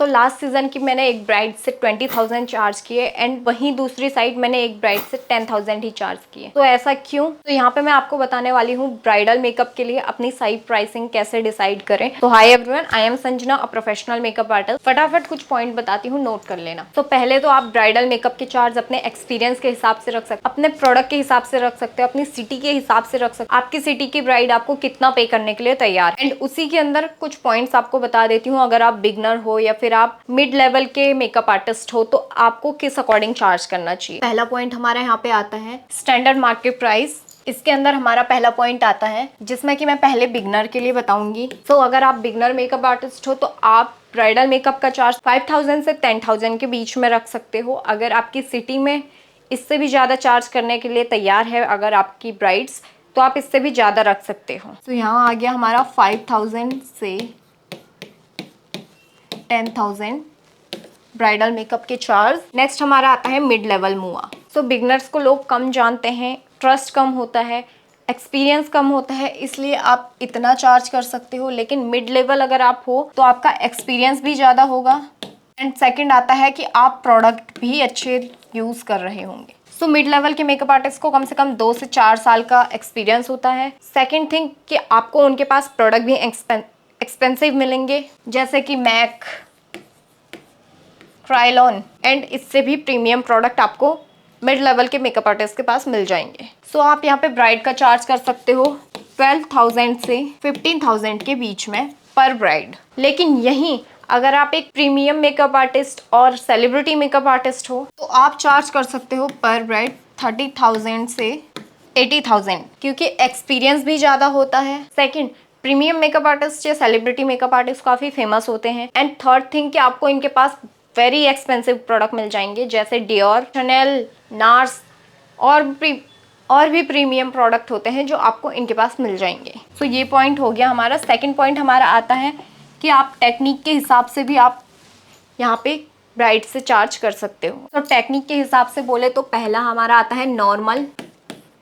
तो last season की मैंने एक ब्राइड से 20,000 चार्ज किए एंड वहीं दूसरी साइड मैंने एक ब्राइड से 10,000 ही चार्ज किए। तो ऐसा क्यों? तो यहाँ पे मैं आपको बताने वाली हूँ ब्राइडल मेकअप के लिए अपनी सही प्राइसिंग कैसे डिसाइड करें। तो hi everyone, I am Sanjana, a professional makeup artist. फटाफट कुछ पॉइंट बताती हूँ, नोट कर लेना। तो पहले तो आप ब्राइडल मेकअप के चार्ज अपने एक्सपीरियंस के हिसाब से रख सकते, अपने प्रोडक्ट के हिसाब से रख सकते हो, अपनी सिटी के हिसाब से रख सकते। आपकी सिटी की ब्राइड आपको कितना पे करने के लिए तैयार, एंड उसी के अंदर कुछ पॉइंट्स आपको बता देती हूँ। अगर आप बिगनर हो या फिर आप मिड लेवल के मेकअप आर्टिस्ट हो तो आपको किस अकॉर्डिंग चार्ज करना चाहिए। पहला पॉइंट हमारा यहाँ पे आता है स्टैंडर्ड मार्केट प्राइस। इसके अंदर हमारा पहला पॉइंट आता है जिसमें कि मैं पहले बिगनर के लिए बताऊंगी। तो अगर आप बिगनर मेकअप आर्टिस्ट हो तो आप ब्राइडल मेकअप का चार्ज 5,000 से 10,000 के बीच में रख सकते हो। अगर आपकी सिटी में इससे भी ज़्यादा चार्ज करने के लिए तैयार है अगर आपकी ब्राइड्स, तो आप इससे भी ज़्यादा रख सकते हो। तो यहाँ आ गया हमारा 5,000 से 10,000 ब्राइडल मेकअप के चार्ज। नेक्स्ट हमारा आता है मिड लेवल मुआ। सो बिगनर्स को लोग कम जानते हैं, ट्रस्ट कम होता है, एक्सपीरियंस कम होता है, इसलिए आप इतना चार्ज कर सकते हो। लेकिन मिड लेवल अगर आप हो तो आपका एक्सपीरियंस भी ज़्यादा होगा एंड सेकंड आता है कि आप प्रोडक्ट भी अच्छे यूज़ कर रहे होंगे। सो मिड लेवल के मेकअप आर्टिस्ट को कम से कम 2 से 4 साल का एक्सपीरियंस होता है। सेकंड थिंग कि आपको उनके पास प्रोडक्ट भी एक्सपेंसिव मिलेंगे, जैसे कि मैक, क्राइलॉन, एंड इससे भी प्रीमियम प्रोडक्ट आपको मिड लेवल के मेकअप आर्टिस्ट के पास मिल जाएंगे। सो आप यहाँ पे ब्राइड का चार्ज कर सकते हो 12,000 से 15,000 के बीच में पर ब्राइड। लेकिन यहीं अगर आप एक प्रीमियम मेकअप आर्टिस्ट और सेलिब्रिटी मेकअप आर्टिस्ट हो तो आप चार्ज कर सकते हो पर ब्राइड 30,000 से 80,000, क्योंकि एक्सपीरियंस भी ज़्यादा होता है। सेकंड, प्रीमियम मेकअप आर्टिस्ट या सेलिब्रिटी मेकअप आर्टिस्ट काफ़ी फेमस होते हैं। एंड थर्ड थिंग कि आपको इनके पास वेरी एक्सपेंसिव प्रोडक्ट मिल जाएंगे, जैसे डियोर, शनेल, नार्स और भी प्रीमियम प्रोडक्ट होते हैं जो आपको इनके पास मिल जाएंगे। सो ये पॉइंट हो गया हमारा। सेकंड पॉइंट हमारा आता है कि आप टेक्निक के हिसाब से भी आप यहाँ पे ब्राइड से चार्ज कर सकते हो। तो टेक्निक के हिसाब से बोले तो पहला हमारा आता है नॉर्मल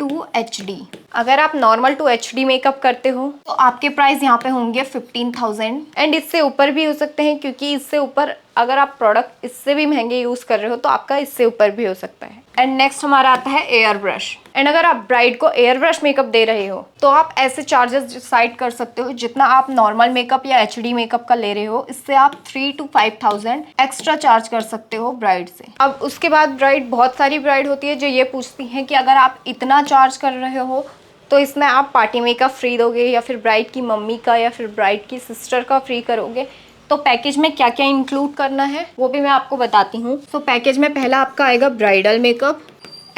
टू HD। अगर आप नॉर्मल टू HD मेकअप करते हो तो आपके प्राइस यहाँ पे होंगे 15,000 एंड इससे ऊपर भी हो सकते हैं, क्योंकि इससे ऊपर अगर आप प्रोडक्ट इससे भी महंगे यूज कर रहे हो तो आपका इससे ऊपर भी हो सकता है। एंड नेक्स्ट हमारा आता है एयर ब्रश। एंड अगर आप ब्राइड को एयर ब्रश मेकअप दे रहे हो तो आप ऐसे चार्जेस डिसाइड कर सकते हो जितना आप नॉर्मल मेकअप या HD मेकअप का ले रहे हो, इससे आप 3,000 to 5,000 एक्स्ट्रा चार्ज कर सकते हो ब्राइड से। अब उसके बाद ब्राइड, बहुत सारी ब्राइड होती है जो ये पूछती हैं कि अगर आप इतना चार्ज कर रहे हो तो इसमें आप पार्टी मेकअप फ्री दोगे या फिर ब्राइड की मम्मी का या फिर ब्राइड की सिस्टर का फ्री करोगे। तो पैकेज में क्या क्या इंक्लूड करना है वो भी मैं आपको बताती हूँ। तो पैकेज में पहला आपका आएगा bridal makeup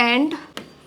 and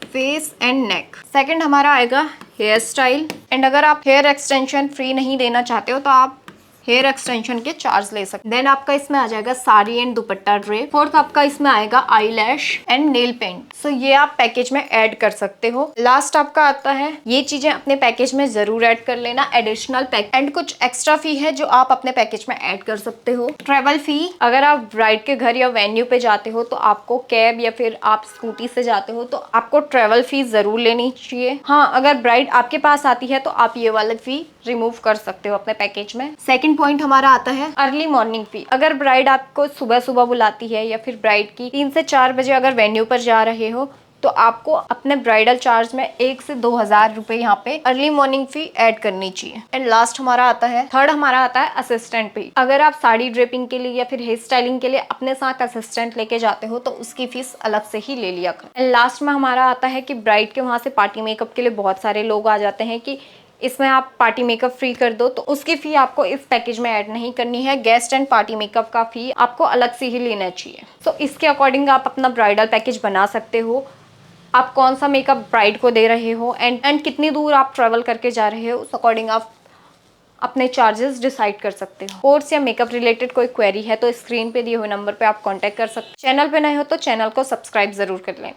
face and neck. Second हमारा आएगा हेयर स्टाइल, एंड अगर आप हेयर एक्सटेंशन फ्री नहीं देना चाहते हो तो आप हेयर एक्सटेंशन के चार्ज ले सकते। देन आपका इसमें आ जाएगा sari and dupatta drape. Fourth आपका इसमें आएगा आई लैश एंड नेल पेंट। सो ये आप पैकेज में ऐड कर सकते हो। लास्ट आपका आता है, ये चीजें अपने पैकेज में जरूर ऐड कर लेना, एडिशनल पैक एंड कुछ एक्स्ट्रा फी है जो आप अपने पैकेज में ऐड कर सकते हो। ट्रेवल फी, अगर आप ब्राइड के घर या वेन्यू पे जाते हो तो आपको कैब या फिर आप स्कूटी से जाते हो तो आपको ट्रेवल फी जरूर लेनी चाहिए। हाँ, अगर ब्राइड आपके पास आती है तो आप ये वाला फी रिमूव कर सकते हो अपने पैकेज में। सेकंड पॉइंट हमारा आता है अर्ली मॉर्निंग फी। अगर ब्राइड आपको सुबह सुबह बुलाती है या फिर ब्राइड की 3 से 4 बजे अगर वेन्यू पर जा रहे हो तो आपको अपने ब्राइडल चार्ज में 1 से 2,000 रुपए यहाँ पे अर्ली मॉर्निंग फी ऐड करनी चाहिए। एंड लास्ट हमारा आता है, थर्ड हमारा आता है असिस्टेंट फी। अगर आप साड़ी ड्रेपिंग के लिए या फिर हेयर स्टाइलिंग के लिए अपने साथ असिस्टेंट लेके जाते हो तो उसकी फीस अलग से ही ले लिया कर। एंड लास्ट में हमारा आता है कि ब्राइड के वहां से पार्टी मेकअप के लिए बहुत सारे लोग आ जाते हैं कि इसमें आप पार्टी मेकअप फ्री कर दो, तो उसकी फी आपको इस पैकेज में ऐड नहीं करनी है। गेस्ट एंड पार्टी मेकअप का फी आपको अलग से ही लेना चाहिए। सो इसके अकॉर्डिंग आप अपना ब्राइडल पैकेज बना सकते हो। आप कौन सा मेकअप ब्राइड को दे रहे हो एंड कितनी दूर आप ट्रेवल करके जा रहे हो, उस अकॉर्डिंग आप अपने चार्जेस डिसाइड कर सकते हो। कोर्स या मेकअप रिलेटेड कोई क्वेरी है तो स्क्रीन पे दिए हुए नंबर पे आप कांटेक्ट कर सकते हो। चैनल पे नए हो तो चैनल को सब्सक्राइब जरूर कर लें।